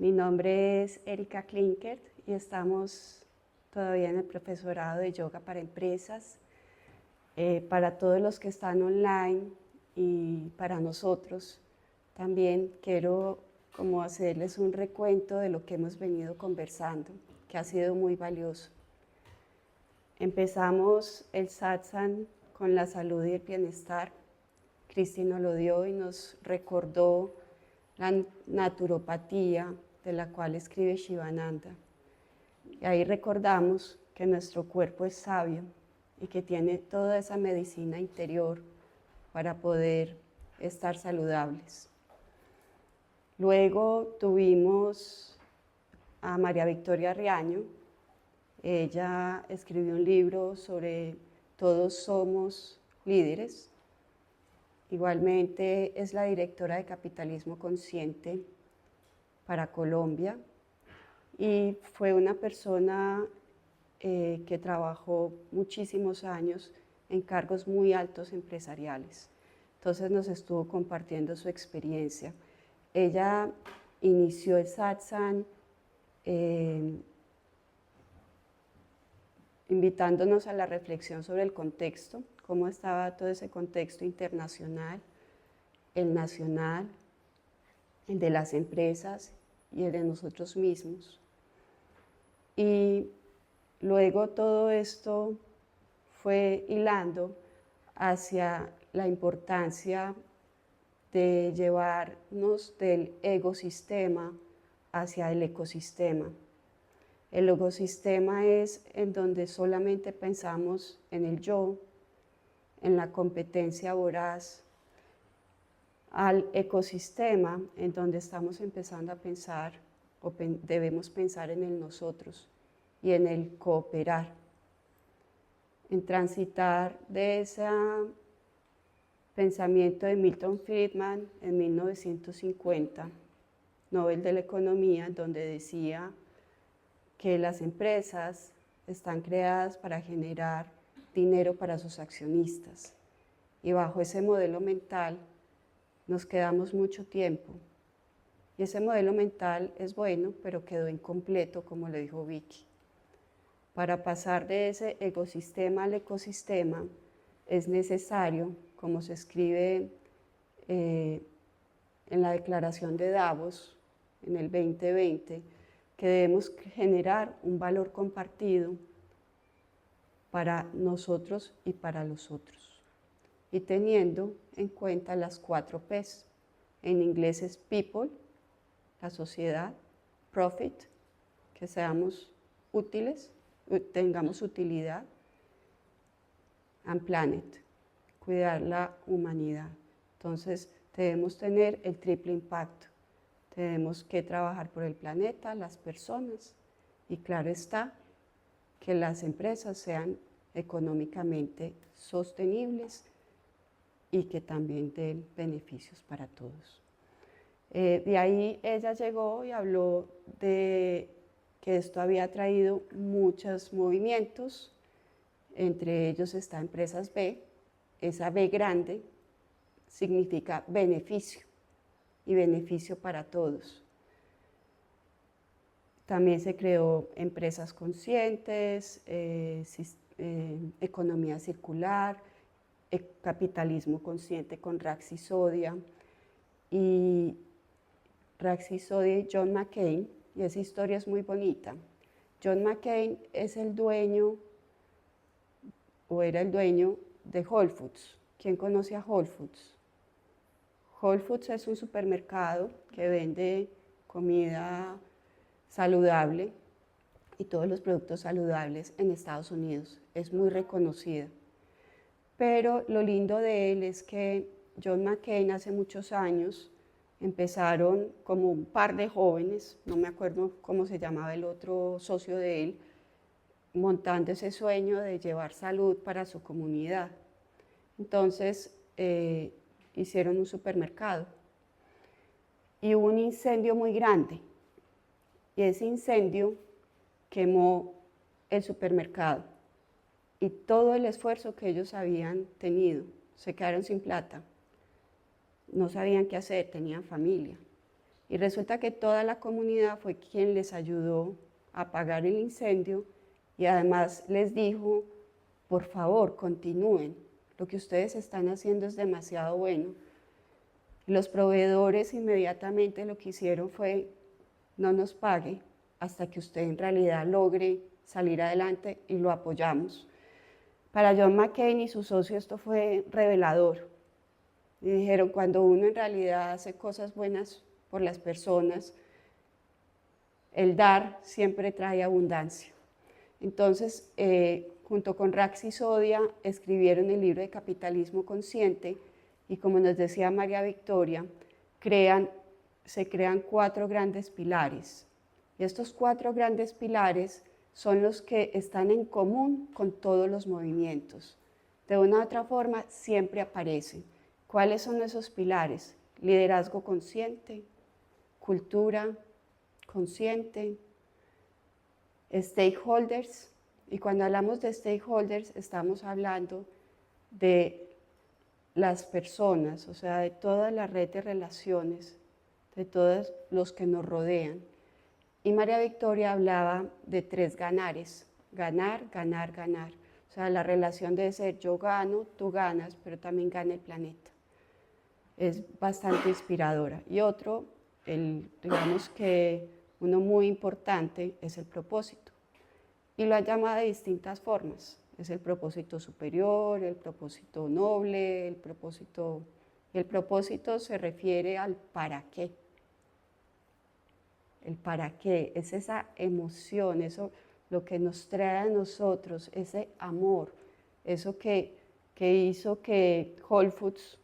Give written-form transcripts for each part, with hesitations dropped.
Mi nombre es Erika Klinkert y estamos todavía en el profesorado de yoga para empresas. Para todos los que están online y para nosotros, también quiero como hacerles un recuento de lo que hemos venido conversando, que ha sido muy valioso. Empezamos el satsang con la salud y el bienestar. Cristi nos lo dio y nos recordó la naturopatía de la cual escribe Shivananda. Y ahí recordamos que nuestro cuerpo es sabio y que tiene toda esa medicina interior para poder estar saludables. Luego tuvimos a María Victoria Riaño. Ella escribió un libro sobre Todos somos líderes. Igualmente es la directora de Capitalismo Consciente para Colombia y fue una persona que trabajó muchísimos años en cargos muy altos empresariales. Entonces nos estuvo compartiendo su experiencia. Ella inició el satsang invitándonos a la reflexión sobre el contexto, cómo estaba todo ese contexto internacional, el nacional, el de las empresas y el de nosotros mismos. Y luego todo esto fue hilando hacia la importancia de llevarnos del ecosistema hacia el ecosistema. El ecosistema es en donde solamente pensamos en el yo, en la competencia voraz, al ecosistema en donde estamos empezando a pensar o debemos pensar en el nosotros y en el cooperar, en transitar de ese pensamiento de Milton Friedman en 1950, Nobel de la Economía, donde decía que las empresas están creadas para generar dinero para sus accionistas. Y bajo ese modelo mental nos quedamos mucho tiempo. Y ese modelo mental es bueno, pero quedó incompleto, como le dijo Vicky. Para pasar de ese ecosistema al ecosistema es necesario, como se escribe en la Declaración de Davos en el 2020, que debemos generar un valor compartido para nosotros y para los otros. Y teniendo en cuenta las 4 P's. En inglés es people, la sociedad, profit, que seamos útiles, tengamos utilidad, and planet, cuidar la humanidad. Entonces debemos tener el triple impacto. Tenemos que trabajar por el planeta, las personas y claro está que las empresas sean económicamente sostenibles y que también den beneficios para todos. De ahí ella llegó y habló de que esto había traído muchos movimientos, entre ellos está Empresas B. Esa B grande significa beneficio y beneficio para todos. También se creó Empresas Conscientes, Economía Circular, Capitalismo Consciente con Rax Sisodia y John McCain, y esa historia es muy bonita. John McCain es el dueño, o era el dueño de Whole Foods. ¿Quién conoce a Whole Foods? Whole Foods es un supermercado que vende comida saludable y todos los productos saludables en Estados Unidos. Es muy reconocida. Pero lo lindo de él es que John McCain hace muchos años empezaron como un par de jóvenes, no me acuerdo cómo se llamaba el otro socio de él, montando ese sueño de llevar salud para su comunidad. Entonces hicieron un supermercado y hubo un incendio muy grande y ese incendio quemó el supermercado y todo el esfuerzo que ellos habían tenido, se quedaron sin plata, no sabían qué hacer, tenían familia. Y resulta que toda la comunidad fue quien les ayudó a apagar el incendio y además les dijo, por favor, continúen, lo que ustedes están haciendo es demasiado bueno. Los proveedores inmediatamente lo que hicieron fue, no nos pague hasta que usted en realidad logre salir adelante y lo apoyamos. Para John McCain y su socio esto fue revelador. Y dijeron, cuando uno en realidad hace cosas buenas por las personas, el dar siempre trae abundancia. Entonces, junto con Rax y Sodia, escribieron el libro de Capitalismo Consciente y como nos decía María Victoria, se crean 4 grandes pilares. Y estos 4 grandes pilares son los que están en común con todos los movimientos. De una u otra forma, siempre aparecen. ¿Cuáles son esos pilares? Liderazgo consciente, cultura consciente, stakeholders. Y cuando hablamos de stakeholders, estamos hablando de las personas, o sea, de toda la red de relaciones, de todos los que nos rodean. Y María Victoria hablaba de 3 ganares, ganar, ganar, ganar. O sea, la relación debe ser yo gano, tú ganas, pero también gana el planeta. Es bastante inspiradora. Y otro, digamos que uno muy importante, es el propósito. Y lo han llamado de distintas formas. Es el propósito superior, el propósito noble, el propósito... Y el propósito se refiere al para qué. El para qué, es esa emoción, eso lo que nos trae a nosotros, ese amor, eso que hizo que Whole Foods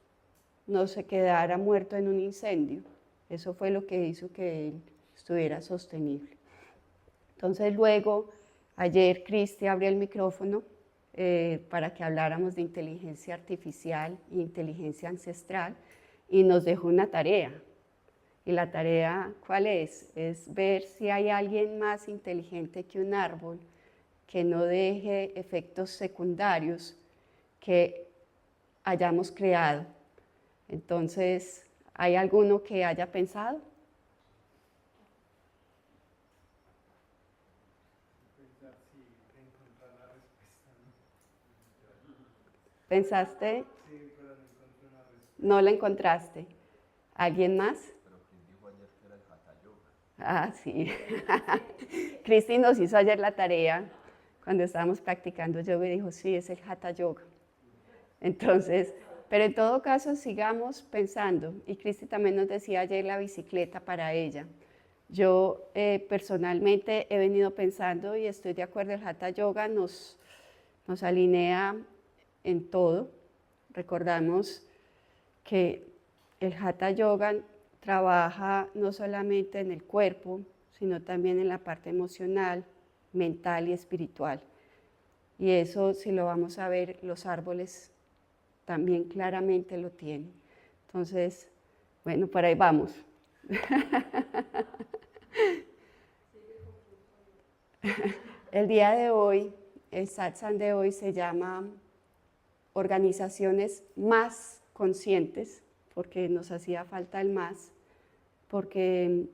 no se quedara muerto en un incendio. Eso fue lo que hizo que él estuviera sostenible. Entonces luego, ayer Cristi abrió el micrófono para que habláramos de inteligencia artificial e inteligencia ancestral y nos dejó una tarea. Y la tarea, ¿cuál es? Es ver si hay alguien más inteligente que un árbol que no deje efectos secundarios que hayamos creado. Entonces, ¿hay alguno que haya pensado? ¿Pensaste? Sí, pero no encontré una respuesta. ¿No la encontraste? ¿Alguien más? Pero quien dijo ayer que era el Hatha Yoga. Ah, sí. Cristi nos hizo ayer la tarea cuando estábamos practicando yoga y dijo, sí, es el Hatha Yoga. Entonces, pero en todo caso sigamos pensando. Y Cristi también nos decía ayer la bicicleta para ella. Yo personalmente he venido pensando y estoy de acuerdo, el Hatha Yoga nos alinea en todo. Recordamos que el Hatha Yoga trabaja no solamente en el cuerpo, sino también en la parte emocional, mental y espiritual. Y eso, si lo vamos a ver, los árboles también claramente lo tienen. Entonces, bueno, por ahí vamos. El día de hoy, el satsang de hoy se llama Organizaciones más conscientes, porque nos hacía falta el más, porque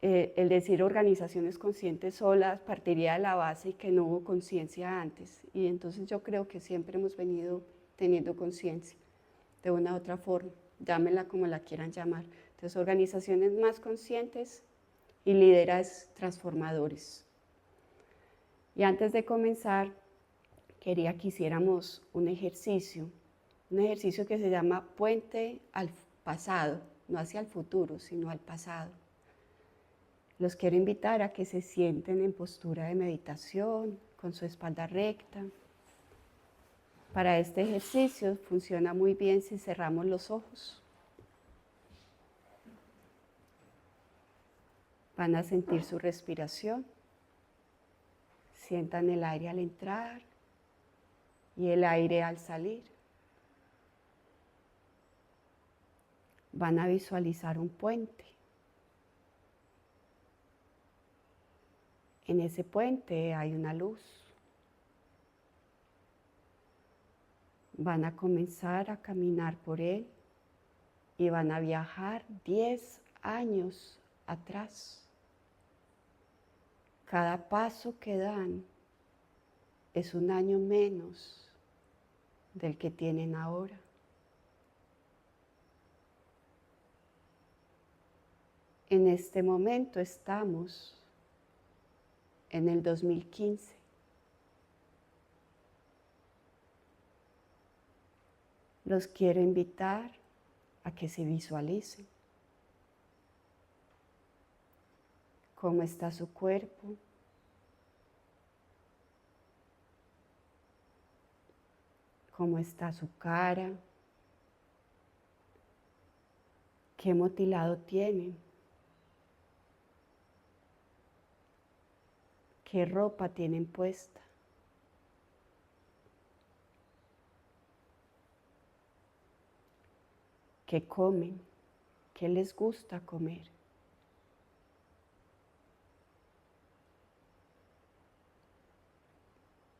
el decir organizaciones conscientes solas partiría de la base y que no hubo conciencia antes. Y entonces yo creo que siempre hemos venido teniendo conciencia, de una u otra forma, llámenla como la quieran llamar. Entonces, organizaciones más conscientes y líderes transformadores. Y antes de comenzar, quería que hiciéramos un ejercicio que se llama Puente al Pasado, no hacia el futuro, sino al pasado. Los quiero invitar a que se sienten en postura de meditación, con su espalda recta. Para este ejercicio funciona muy bien si cerramos los ojos. Van a sentir su respiración. Sientan el aire al entrar y el aire al salir. Van a visualizar un puente. En ese puente hay una luz. Van a comenzar a caminar por él y van a viajar 10 años atrás. Cada paso que dan es un año menos del que tienen ahora. En este momento estamos en el 2015. Los quiero invitar a que se visualicen. ¿Cómo está su cuerpo? ¿Cómo está su cara? ¿Qué motilado tienen? ¿Qué ropa tienen puesta? ¿Qué comen? ¿Qué les gusta comer?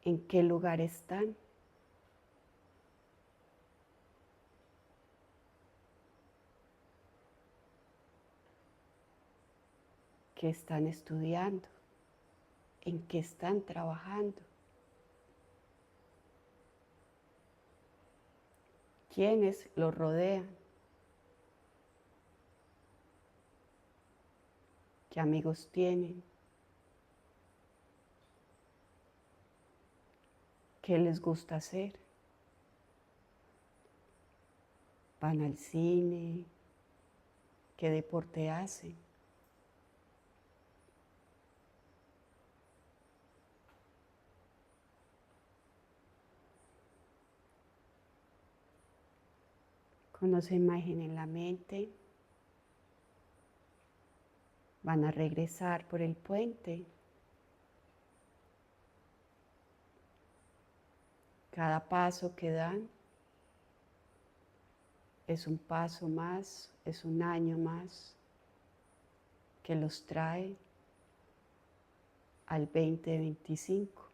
¿En qué lugar están? ¿Qué están estudiando? ¿En qué están trabajando? ¿Quiénes los rodean? ¿Qué amigos tienen? ¿Qué les gusta hacer? ¿Van al cine? ¿Qué deporte hacen? Con esa imagen en la mente, van a regresar por el puente. Cada paso que dan es un paso más, es un año más que los trae al 2025.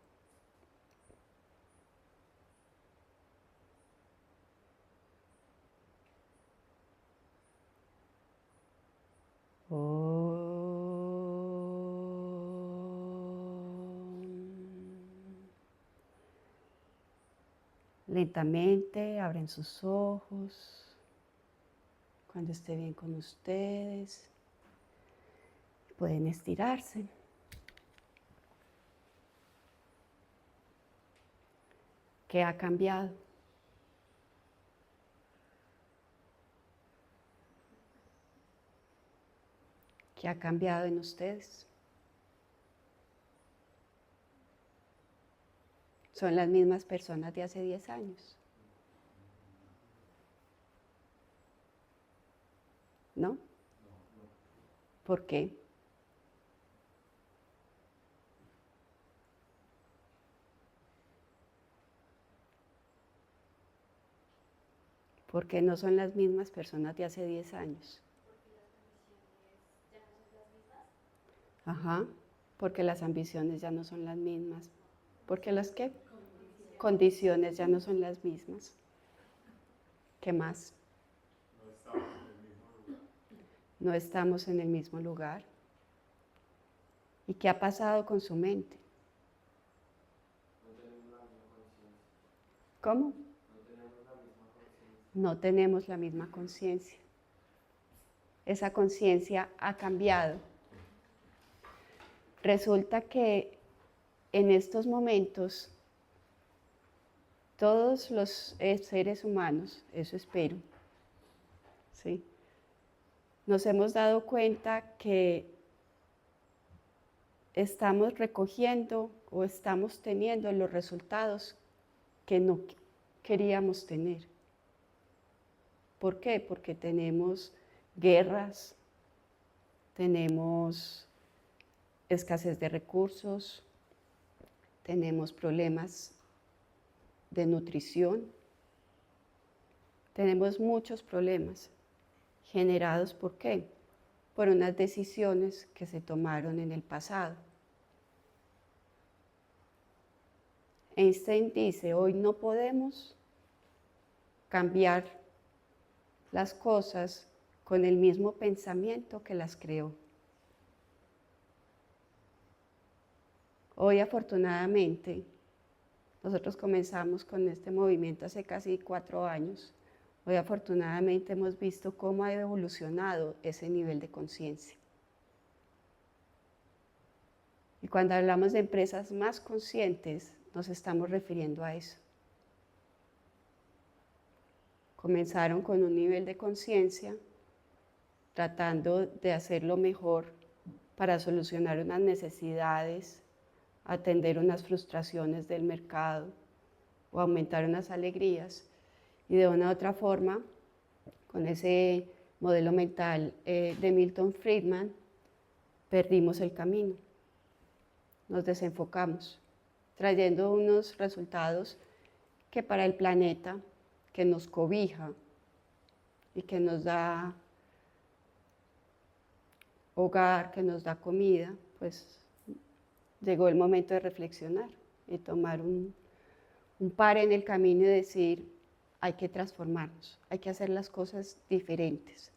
Lentamente abren sus ojos cuando esté bien con ustedes. Pueden estirarse. ¿Qué ha cambiado? ¿Qué ha cambiado en ustedes? Son las mismas personas de hace 10 años. ¿No? ¿Por qué? Porque no son las mismas personas de hace 10 años. Ajá, porque las ambiciones ya no son las mismas. ¿Porque las qué? Condiciones ya no son las mismas. ¿Qué más? No estamos en el mismo lugar. ¿Y qué ha pasado con su mente? ¿Cómo? No tenemos la misma conciencia. Esa conciencia ha cambiado. Resulta que en estos momentos todos los seres humanos, eso espero, ¿sí? Nos hemos dado cuenta que estamos recogiendo o estamos teniendo los resultados que no queríamos tener. ¿Por qué? Porque tenemos guerras, tenemos escasez de recursos, tenemos problemas de nutrición, tenemos muchos problemas generados ¿por qué? Por unas decisiones que se tomaron en el pasado. Einstein dice, hoy no podemos cambiar las cosas con el mismo pensamiento que las creó. Hoy, afortunadamente, nosotros comenzamos con este movimiento hace casi 4 años. Hoy, afortunadamente, hemos visto cómo ha evolucionado ese nivel de conciencia. Y cuando hablamos de empresas más conscientes, nos estamos refiriendo a eso. Comenzaron con un nivel de conciencia, tratando de hacerlo mejor para solucionar unas necesidades, atender unas frustraciones del mercado o aumentar unas alegrías. Y de una u otra forma, con ese modelo mental de Milton Friedman, perdimos el camino, nos desenfocamos, trayendo unos resultados que para el planeta, que nos cobija y que nos da hogar, que nos da comida, pues llegó el momento de reflexionar y tomar un par en el camino y decir, hay que transformarnos, hay que hacer las cosas diferentes,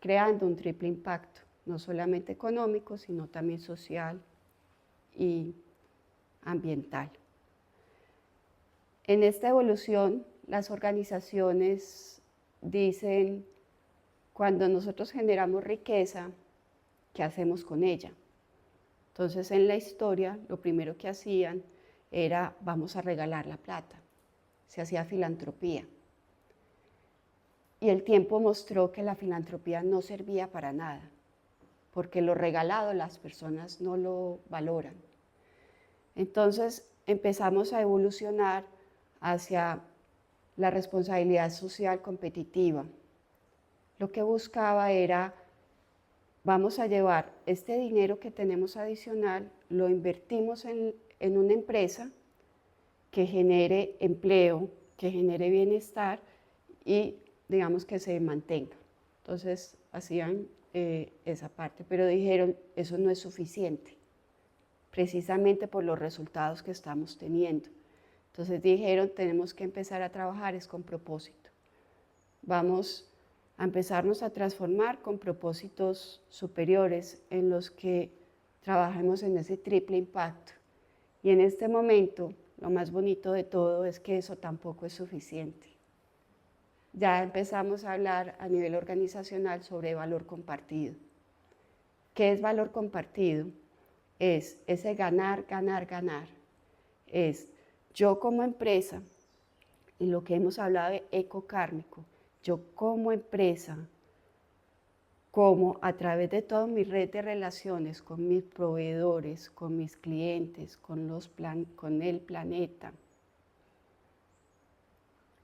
creando un triple impacto, no solamente económico, sino también social y ambiental. En esta evolución, las organizaciones dicen, cuando nosotros generamos riqueza, ¿qué hacemos con ella? Entonces, en la historia, lo primero que hacían era, vamos a regalar la plata. Se hacía filantropía. Y el tiempo mostró que la filantropía no servía para nada, porque lo regalado las personas no lo valoran. Entonces, empezamos a evolucionar hacia la responsabilidad social competitiva. Lo que buscaba era, vamos a llevar este dinero que tenemos adicional, lo invertimos en una empresa que genere empleo, que genere bienestar y digamos que se mantenga. Entonces hacían esa parte, pero dijeron, eso no es suficiente, precisamente por los resultados que estamos teniendo. Entonces dijeron, tenemos que empezar a trabajar es con propósito. Vamos a empezarnos a transformar con propósitos superiores en los que trabajemos en ese triple impacto. Y en este momento, lo más bonito de todo es que eso tampoco es suficiente. Ya empezamos a hablar a nivel organizacional sobre valor compartido. ¿Qué es valor compartido? Es ese ganar, ganar, ganar. Es yo como empresa, y lo que hemos hablado de ecokármico, yo como empresa, como a través de toda mi red de relaciones con mis proveedores, con mis clientes, con el planeta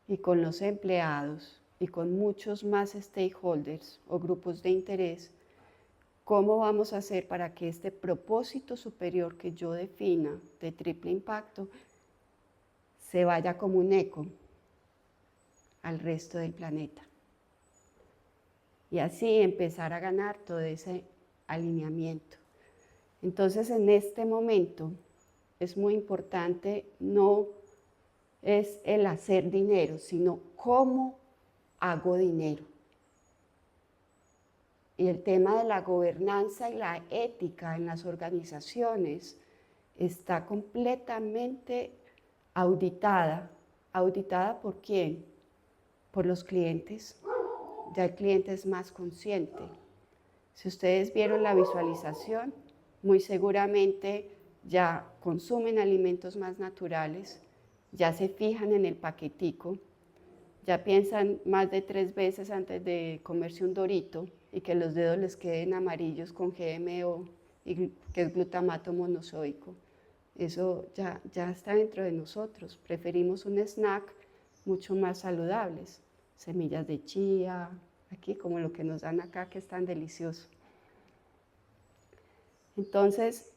y con los empleados y con muchos más stakeholders o grupos de interés, ¿cómo vamos a hacer para que este propósito superior que yo defina de triple impacto se vaya como un eco al resto del planeta? Y así empezar a ganar todo ese alineamiento. Entonces, en este momento es muy importante, no es el hacer dinero, sino cómo hago dinero. Y el tema de la gobernanza y la ética en las organizaciones está completamente auditada. ¿Auditada por quién? Por los clientes. Ya el cliente es más consciente. Si ustedes vieron la visualización, muy seguramente ya consumen alimentos más naturales, ya se fijan en el paquetico, ya piensan más de 3 veces antes de comerse un Dorito y que los dedos les queden amarillos con GMO, que es glutamato monosódico. Eso ya está dentro de nosotros. Preferimos un snack mucho más saludables. Semillas de chía, aquí como lo que nos dan acá que es tan delicioso. Entonces,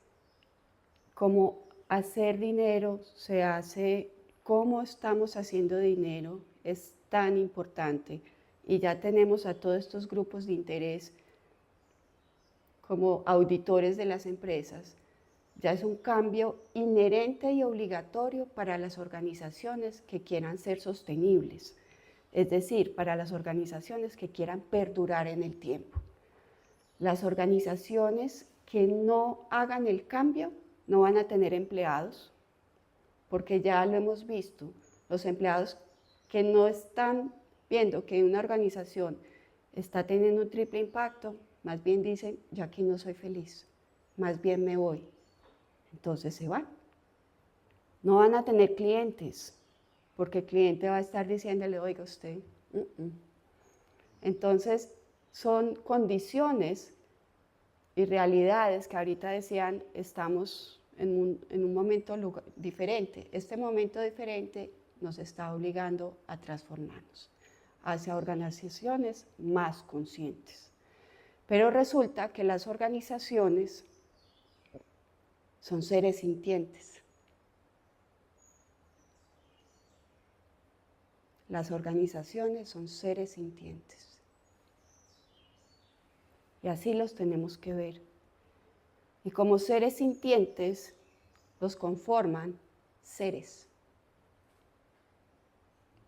como hacer dinero se hace, cómo estamos haciendo dinero es tan importante y ya tenemos a todos estos grupos de interés como auditores de las empresas. Ya es un cambio inherente y obligatorio para las organizaciones que quieran ser sostenibles. Es decir, para las organizaciones que quieran perdurar en el tiempo. Las organizaciones que no hagan el cambio no van a tener empleados, porque ya lo hemos visto, los empleados que no están viendo que una organización está teniendo un triple impacto, más bien dicen, yo aquí no soy feliz, más bien me voy. Entonces se van. No van a tener clientes, porque el cliente va a estar diciéndole, oiga usted. Entonces son condiciones y realidades que ahorita decían, estamos en un momento diferente. Este momento diferente nos está obligando a transformarnos hacia organizaciones más conscientes. Pero resulta que las organizaciones son seres sintientes. Las organizaciones son seres sintientes. Y así los tenemos que ver. Y como seres sintientes, los conforman seres.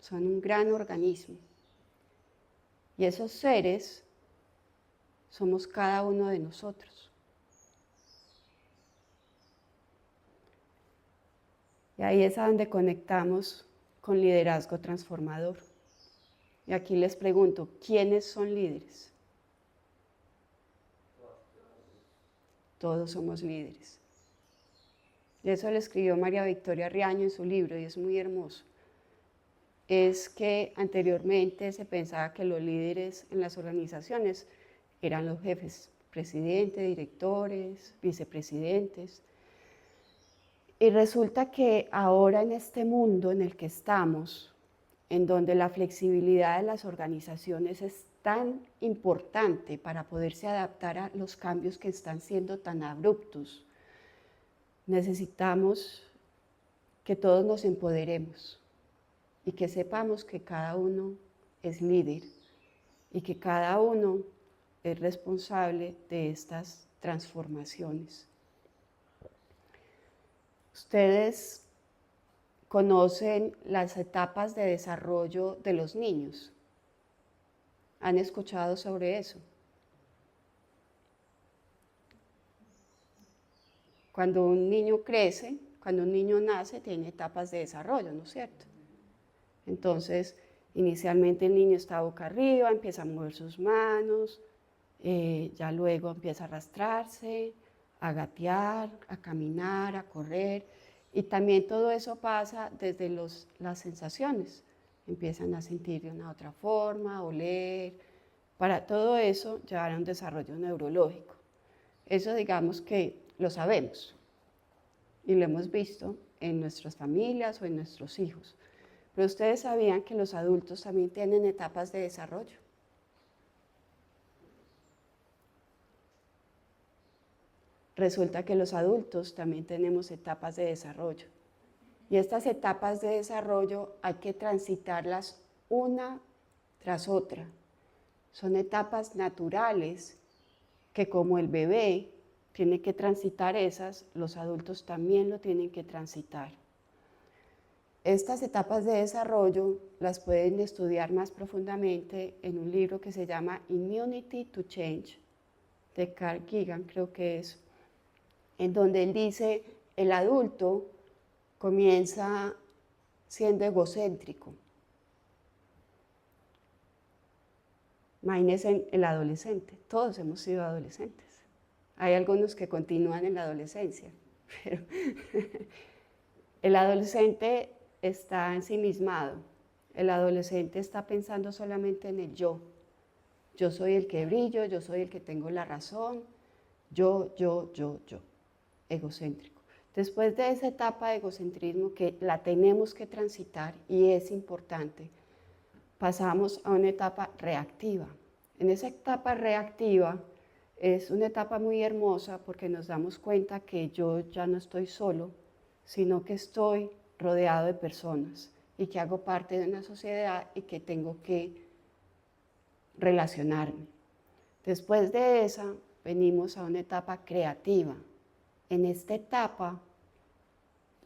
Son un gran organismo. Y esos seres somos cada uno de nosotros. Y ahí es a donde conectamos con liderazgo transformador. Y aquí les pregunto, ¿quiénes son líderes? Todos somos líderes. Y eso lo escribió María Victoria Riaño en su libro y es muy hermoso. Es que anteriormente se pensaba que los líderes en las organizaciones eran los jefes, presidentes, directores, vicepresidentes. Y resulta que ahora en este mundo en el que estamos, en donde la flexibilidad de las organizaciones es tan importante para poderse adaptar a los cambios que están siendo tan abruptos, necesitamos que todos nos empoderemos y que sepamos que cada uno es líder y que cada uno es responsable de estas transformaciones. Ustedes conocen las etapas de desarrollo de los niños. ¿Han escuchado sobre eso? Cuando un niño crece, cuando un niño nace, tiene etapas de desarrollo, ¿no es cierto? Entonces, inicialmente el niño está boca arriba, empieza a mover sus manos, ya luego empieza a arrastrarse, a gatear, a caminar, a correr, y también todo eso pasa desde las sensaciones. Empiezan a sentir de una otra forma, a oler. Para todo eso llevar a un desarrollo neurológico. Eso digamos que lo sabemos y lo hemos visto en nuestras familias o en nuestros hijos. Pero ustedes sabían que los adultos también tienen etapas de desarrollo. Resulta que los adultos también tenemos etapas de desarrollo. Y estas etapas de desarrollo hay que transitarlas una tras otra. Son etapas naturales que como el bebé tiene que transitar esas, los adultos también lo tienen que transitar. Estas etapas de desarrollo las pueden estudiar más profundamente en un libro que se llama Immunity to Change, de Carl Gigan, creo que es, en donde él dice, el adulto comienza siendo egocéntrico. Imagínense el adolescente, todos hemos sido adolescentes. Hay algunos que continúan en la adolescencia, pero el adolescente está ensimismado, el adolescente está pensando solamente en el yo. Yo soy el que brillo, yo soy el que tengo la razón, yo, egocéntrico. Después de esa etapa de egocentrismo que la tenemos que transitar y es importante, pasamos a una etapa reactiva. En esa etapa reactiva es una etapa muy hermosa porque nos damos cuenta que yo ya no estoy solo, sino que estoy rodeado de personas y que hago parte de una sociedad y que tengo que relacionarme. Después de esa, venimos a una etapa creativa. En esta etapa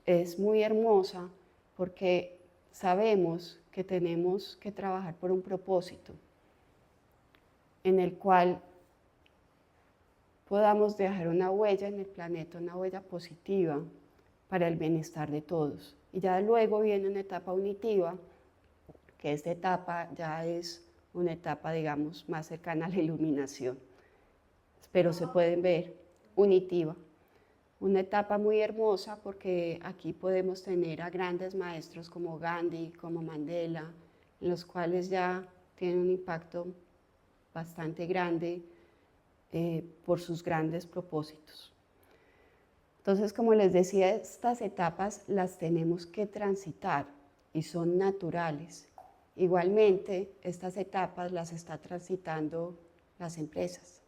es muy hermosa porque sabemos que tenemos que trabajar por un propósito en el cual podamos dejar una huella en el planeta, una huella positiva para el bienestar de todos. Y ya luego viene una etapa unitiva, que esta etapa ya es una etapa, digamos, más cercana a la iluminación. Pero se pueden ver unitiva. Una etapa muy hermosa porque aquí podemos tener a grandes maestros como Gandhi, como Mandela, en los cuales ya tienen un impacto bastante grande por sus grandes propósitos. Entonces, como les decía, estas etapas las tenemos que transitar y son naturales. Igualmente, estas etapas las está transitando las empresas,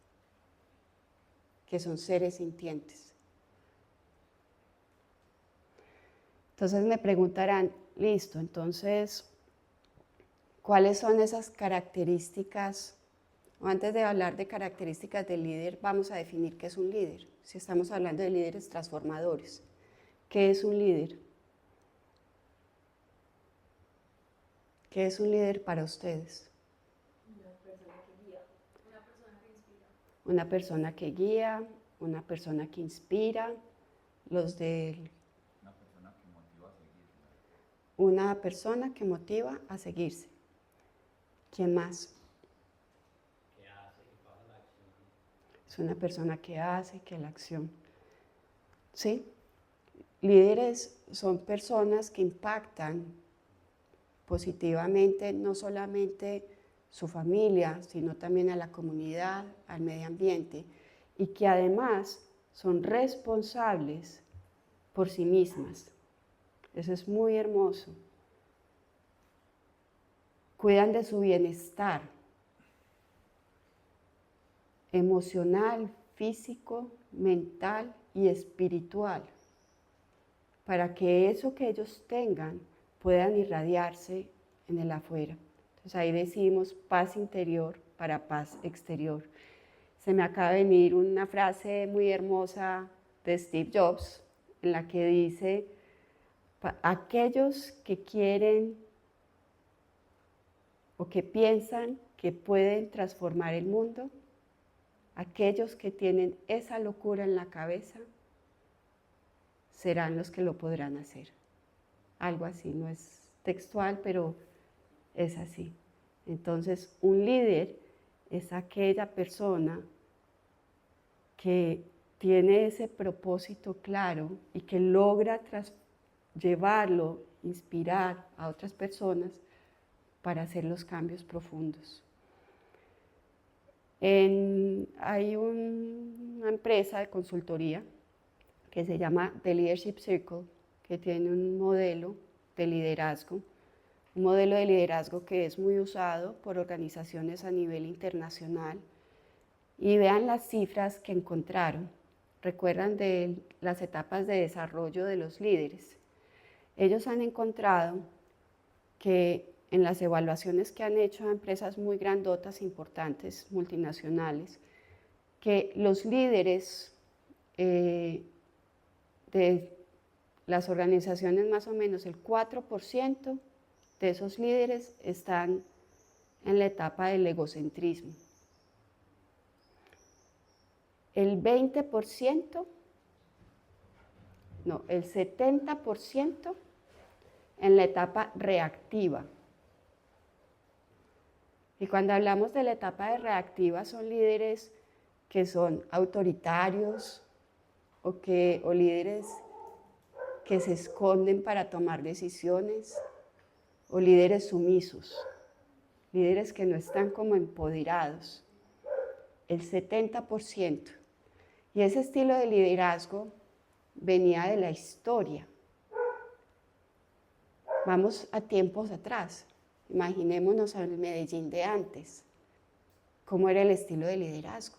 que son seres sintientes. Entonces me preguntarán, listo, entonces, ¿cuáles son esas características? O antes de hablar de características del líder, vamos a definir qué es un líder. Si estamos hablando de líderes transformadores, ¿qué es un líder? ¿Qué es un líder para ustedes? Una persona que guía, una persona que inspira. Una persona que guía, una persona que inspira, los de Una persona que motiva a seguirla. una persona que motiva a seguirse. ¿Quién más? Que hace, que pasa la acción. Es una persona que hace, que la acción. ¿Sí? Líderes son personas que impactan positivamente no solamente su familia, sino también a la comunidad, al medio ambiente, y que además son responsables por sí mismas. Eso es muy hermoso. Cuidan de su bienestar emocional, físico, mental y espiritual, para que eso que ellos tengan puedan irradiarse en el afuera. Entonces ahí decimos paz interior para paz exterior. Se me acaba de venir una frase muy hermosa de Steve Jobs, en la que dice, aquellos que quieren o que piensan que pueden transformar el mundo, aquellos que tienen esa locura en la cabeza, serán los que lo podrán hacer. Algo así, no es textual, pero es así. Entonces, un líder es aquella persona que tiene ese propósito claro y que logra llevarlo, inspirar a otras personas para hacer los cambios profundos. Hay una empresa de consultoría que se llama The Leadership Circle, que tiene un modelo de liderazgo que es muy usado por organizaciones a nivel internacional. Y vean las cifras que encontraron. Recuerdan de las etapas de desarrollo de los líderes. Ellos han encontrado que en las evaluaciones que han hecho a empresas muy grandotas, importantes, multinacionales, que los líderes de las organizaciones, más o menos el 4% de esos líderes están en la etapa del egocentrismo. El 20%, no, el 70% en la etapa reactiva. Y cuando hablamos de la etapa de reactiva son líderes que son autoritarios o líderes que se esconden para tomar decisiones o líderes sumisos, líderes que no están como empoderados, el 70%. Y ese estilo de liderazgo venía de la historia. Vamos a tiempos atrás. Imaginémonos al Medellín de antes, cómo era el estilo de liderazgo.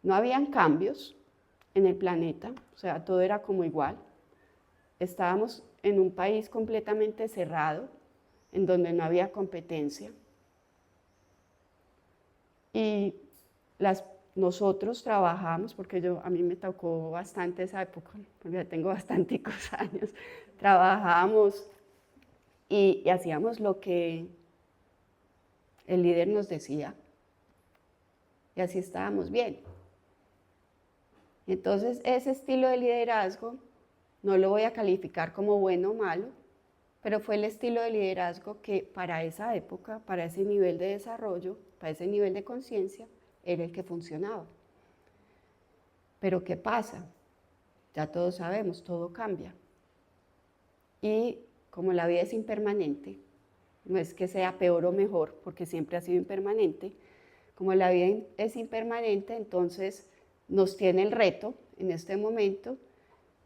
No habían cambios en el planeta, o sea, todo era como igual. Estábamos en un país completamente cerrado, en donde no había competencia. Y nosotros trabajamos, porque a mí me tocó bastante esa época, porque ya tengo bastanticos años, trabajábamos y hacíamos lo que el líder nos decía y así estábamos bien. Entonces ese estilo de liderazgo no lo voy a calificar como bueno o malo, pero fue el estilo de liderazgo que para esa época, para ese nivel de desarrollo, para ese nivel de conciencia, era el que funcionaba. Pero ¿qué pasa? Ya todos sabemos, todo cambia. Y como la vida es impermanente, no es que sea peor o mejor, porque siempre ha sido impermanente, como la vida es impermanente, entonces nos tiene el reto en este momento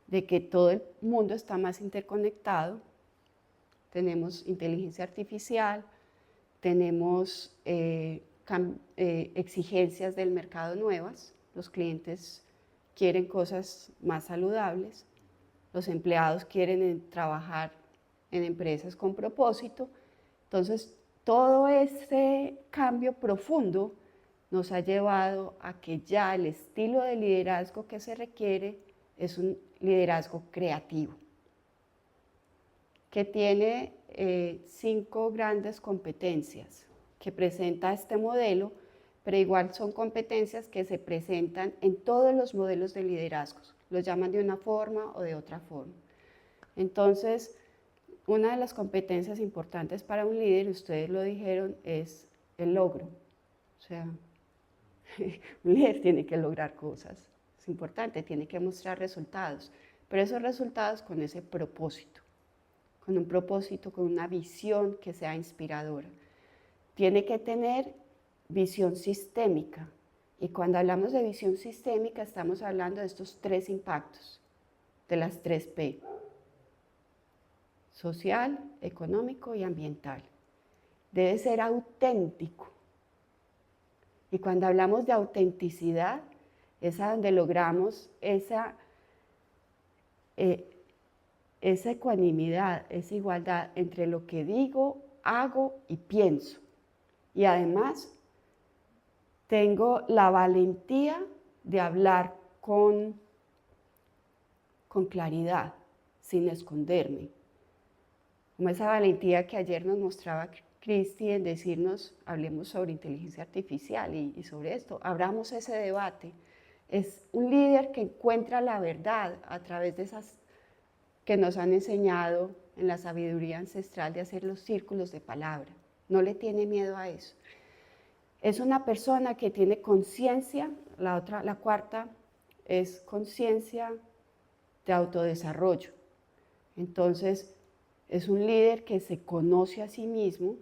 de que todo el mundo está más interconectado. Tenemos inteligencia artificial, tenemos exigencias del mercado nuevas, los clientes quieren cosas más saludables, los empleados quieren trabajar en empresas con propósito. Entonces, todo ese cambio profundo nos ha llevado a que ya el estilo de liderazgo que se requiere es un liderazgo creativo, que tiene 5 grandes competencias que presenta este modelo, pero igual son competencias que se presentan en todos los modelos de liderazgo. Los llaman de una forma o de otra forma. Entonces, una de las competencias importantes para un líder, ustedes lo dijeron, es el logro. O sea, un líder tiene que lograr cosas, es importante, tiene que mostrar resultados, pero esos resultados con ese propósito, con un propósito, con una visión que sea inspiradora. Tiene que tener visión sistémica, y cuando hablamos de visión sistémica estamos hablando de estos 3 impactos, de las 3 P: social, económico y ambiental. Debe ser auténtico. Y cuando hablamos de autenticidad, es a donde logramos esa ecuanimidad, esa igualdad entre lo que digo, hago y pienso. Y además, tengo la valentía de hablar con claridad, sin esconderme. Como esa valentía que ayer nos mostraba Cristi en decirnos, hablemos sobre inteligencia artificial y sobre esto, abramos ese debate. Es un líder que encuentra la verdad a través de esas que nos han enseñado en la sabiduría ancestral de hacer los círculos de palabra. No le tiene miedo a eso. Es una persona que tiene conciencia, la cuarta es conciencia de autodesarrollo. Entonces, es un líder que se conoce a sí mismo,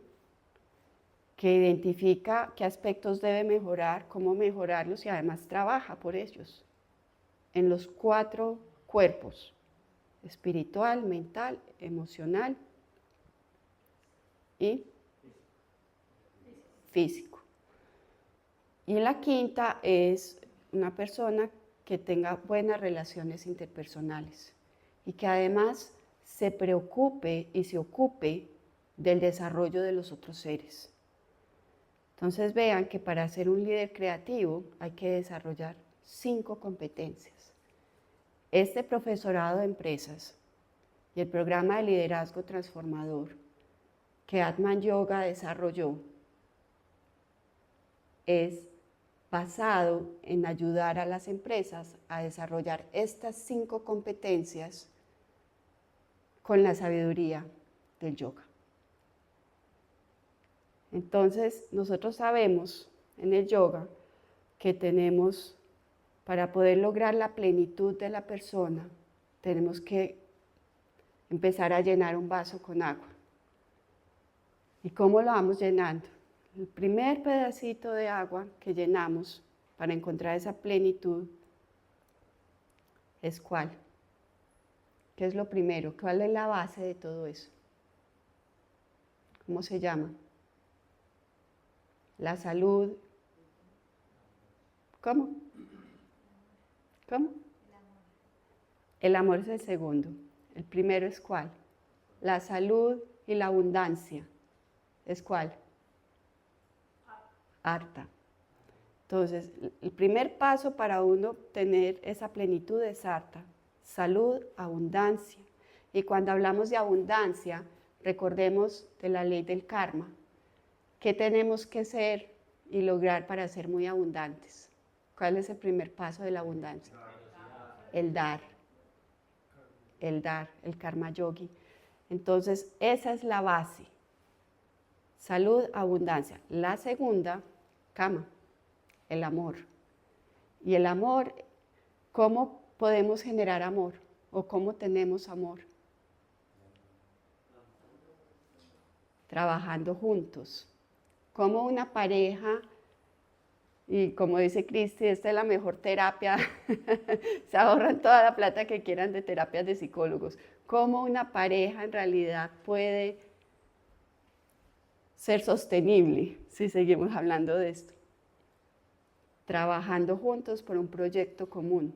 que identifica qué aspectos debe mejorar, cómo mejorarlos y además trabaja por ellos en los 4 cuerpos: espiritual, mental, emocional y físico. Y la quinta es una persona que tenga buenas relaciones interpersonales y que además se preocupe y se ocupe del desarrollo de los otros seres. Entonces vean que para ser un líder creativo hay que desarrollar 5 competencias. Este profesorado de empresas y el programa de liderazgo transformador que Atman Yoga desarrolló es basado en ayudar a las empresas a desarrollar estas 5 competencias con la sabiduría del yoga. Entonces, nosotros sabemos en el yoga que tenemos, para poder lograr la plenitud de la persona, tenemos que empezar a llenar un vaso con agua. ¿Y cómo lo vamos llenando? El primer pedacito de agua que llenamos para encontrar esa plenitud es ¿cuál? ¿Qué es lo primero? ¿Cuál es la base de todo eso? ¿Cómo se llama? La salud. ¿Cómo? ¿Cómo? El amor es el segundo. El primero es ¿cuál? La salud y la abundancia. ¿Es cuál? Artha. Entonces, el primer paso para uno tener esa plenitud es Artha. Salud, abundancia. Y cuando hablamos de abundancia, recordemos de la ley del karma. ¿Qué tenemos que ser y lograr para ser muy abundantes? ¿Cuál es el primer paso de la abundancia? El dar. El dar, el karma yogi. Entonces, esa es la base. Salud, abundancia. La segunda, kama, el amor. Y el amor, ¿cómo podemos generar amor? ¿O cómo tenemos amor? Trabajando juntos. Como una pareja, y como dice Cristi, esta es la mejor terapia, se ahorran toda la plata que quieran de terapias de psicólogos. Cómo una pareja en realidad puede ser sostenible, si seguimos hablando de esto. Trabajando juntos por un proyecto común.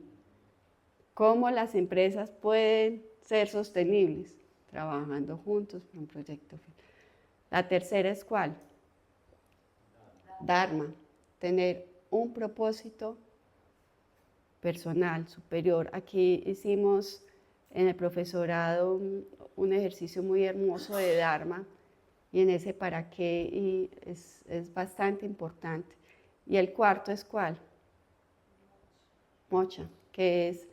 ¿Cómo las empresas pueden ser sostenibles? Trabajando juntos por un proyecto. La tercera es ¿cuál? Dharma. Tener un propósito personal, superior. Aquí hicimos en el profesorado un ejercicio muy hermoso de Dharma y en ese para qué y es bastante importante. Y el cuarto es ¿cuál? Moksha, que es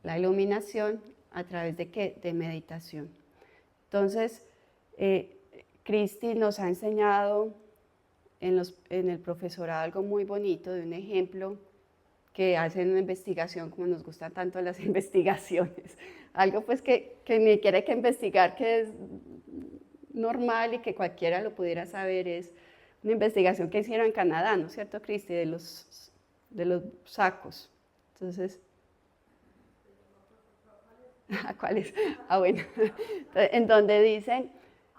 la iluminación a través de ¿qué? De meditación. Entonces, Cristi nos ha enseñado en el profesorado algo muy bonito de un ejemplo que hacen una investigación, como nos gustan tanto las investigaciones. Algo pues que ni quiere que investigar, que es normal y que cualquiera lo pudiera saber, es una investigación que hicieron en Canadá, ¿no es cierto, Cristi? De los sacos. Entonces, ¿cuáles? Ah, bueno. En donde dicen,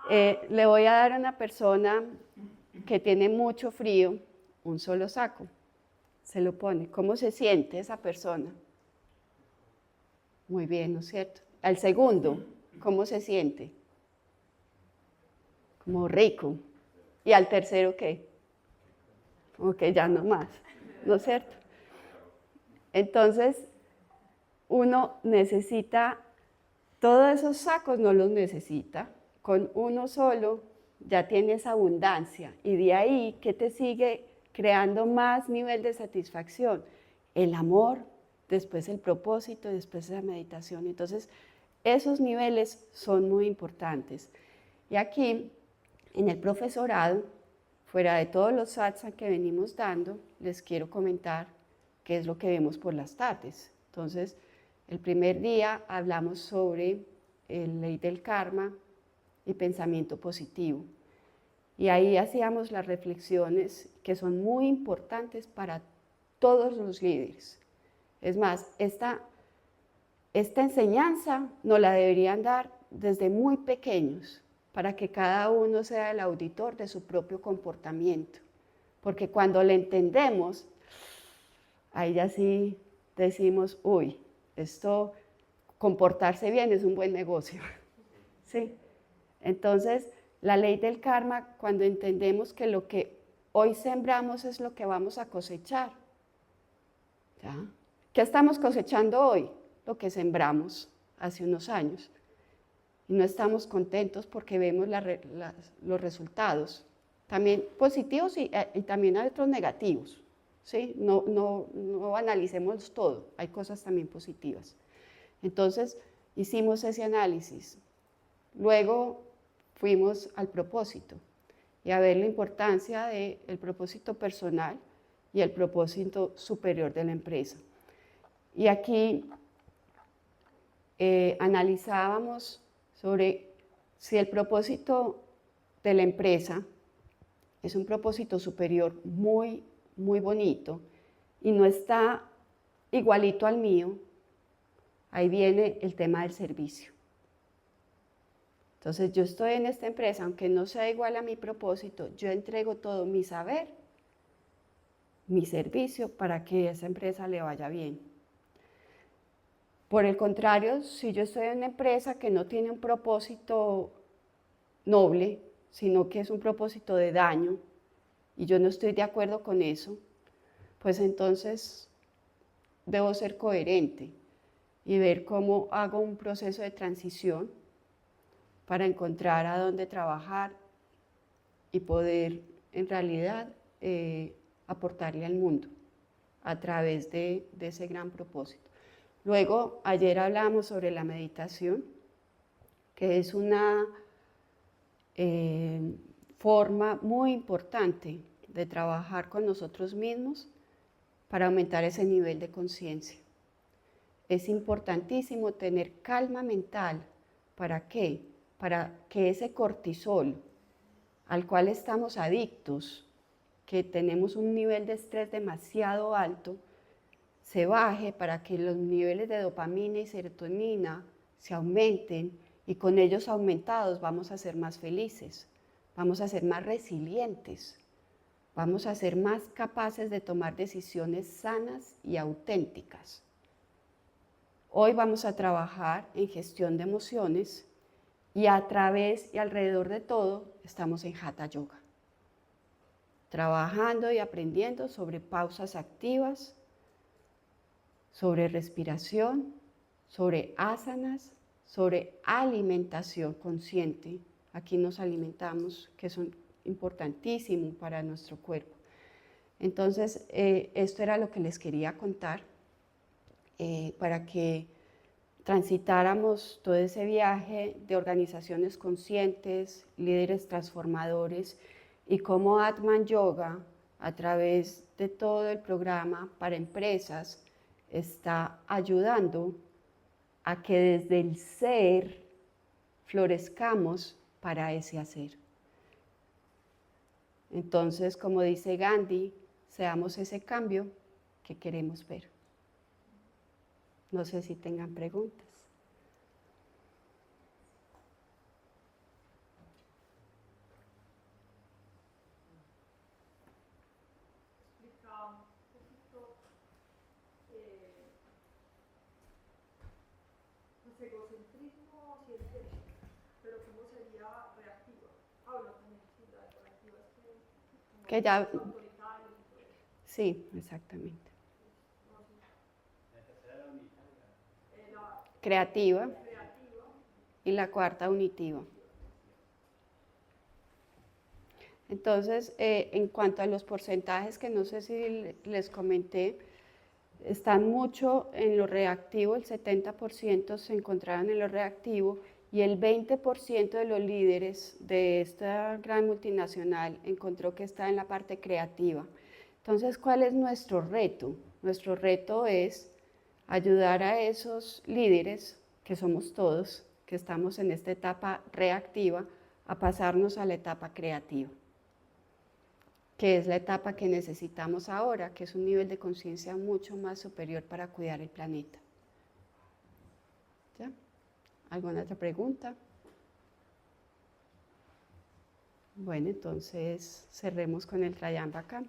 le voy a dar a una persona que tiene mucho frío un solo saco. Se lo pone. ¿Cómo se siente esa persona? Muy bien, ¿no es cierto? Al segundo, ¿cómo se siente? Como rico. ¿Y al tercero qué? Como que ya no más, ¿no es cierto? Entonces, uno necesita, todos esos sacos no los necesita, con uno solo ya tienes abundancia y de ahí, ¿qué te sigue creando más nivel de satisfacción? El amor, después el propósito, después la meditación. Entonces, esos niveles son muy importantes. Y aquí, en el profesorado, fuera de todos los satsang que venimos dando, les quiero comentar qué es lo que vemos por las tardes. Entonces, el primer día hablamos sobre la ley del karma y pensamiento positivo. Y ahí hacíamos las reflexiones que son muy importantes para todos los líderes. Es más, esta enseñanza nos la deberían dar desde muy pequeños, para que cada uno sea el auditor de su propio comportamiento. Porque cuando le entendemos, ahí ya sí decimos, uy, esto, comportarse bien es un buen negocio. ¿Sí? Entonces, la ley del karma, cuando entendemos que lo que hoy sembramos es lo que vamos a cosechar. ¿Ya? ¿Qué estamos cosechando hoy? Lo que sembramos hace unos años. Y no estamos contentos porque vemos los resultados, también positivos y también hay otros negativos. ¿Sí? No analicemos todo, hay cosas también positivas. Entonces, hicimos ese análisis. Luego fuimos al propósito y a ver la importancia del propósito personal y el propósito superior de la empresa. Y aquí analizábamos sobre si el propósito de la empresa es un propósito superior muy, muy bonito y no está igualito al mío, ahí viene el tema del servicio. Entonces yo estoy en esta empresa, aunque no sea igual a mi propósito, yo entrego todo mi saber, mi servicio para que a esa empresa le vaya bien. Por el contrario, si yo estoy en una empresa que no tiene un propósito noble, sino que es un propósito de daño, y yo no estoy de acuerdo con eso, pues entonces debo ser coherente y ver cómo hago un proceso de transición para encontrar a dónde trabajar y poder en realidad aportarle al mundo a través de ese gran propósito. Luego, ayer hablamos sobre la meditación, que es una forma muy importante de trabajar con nosotros mismos para aumentar ese nivel de conciencia. Es importantísimo tener calma mental. ¿Para qué? Para que ese cortisol al cual estamos adictos, que tenemos un nivel de estrés demasiado alto, se baje para que los niveles de dopamina y serotonina se aumenten y con ellos aumentados vamos a ser más felices, vamos a ser más resilientes, vamos a ser más capaces de tomar decisiones sanas y auténticas. Hoy vamos a trabajar en gestión de emociones y a través y alrededor de todo estamos en Hatha Yoga, trabajando y aprendiendo sobre pausas activas, sobre respiración, sobre asanas, sobre alimentación consciente. Aquí nos alimentamos, que son importantísimos para nuestro cuerpo. Entonces, esto era lo que les quería contar para que transitáramos todo ese viaje de organizaciones conscientes, líderes transformadores y cómo Atman Yoga, a través de todo el programa para empresas, está ayudando a que desde el ser florezcamos para ese hacer. Entonces, como dice Gandhi, seamos ese cambio que queremos ver. No sé si tengan preguntas. Explica un poquito pues, egocentrismo científico, pero ¿cómo sería reactiva? Hablo también de la reactiva, es Que ya, autoritarios y todo eso. sí, exactamente. No sé, La tercera era unitaria. la Creativa creativa, y la cuarta unitiva. Entonces, en cuanto a los porcentajes, que no sé si les comenté, están mucho en lo reactivo, el 70% se encontraron en lo reactivo y el 20% de los líderes de esta gran multinacional encontró que está en la parte creativa. Entonces, ¿cuál es nuestro reto? Nuestro reto es ayudar a esos líderes, que somos todos, que estamos en esta etapa reactiva, a pasarnos a la etapa creativa, que es la etapa que necesitamos ahora, que es un nivel de conciencia mucho más superior para cuidar el planeta. ¿Ya? ¿Alguna otra pregunta? Bueno, entonces cerremos con el Trayambakam.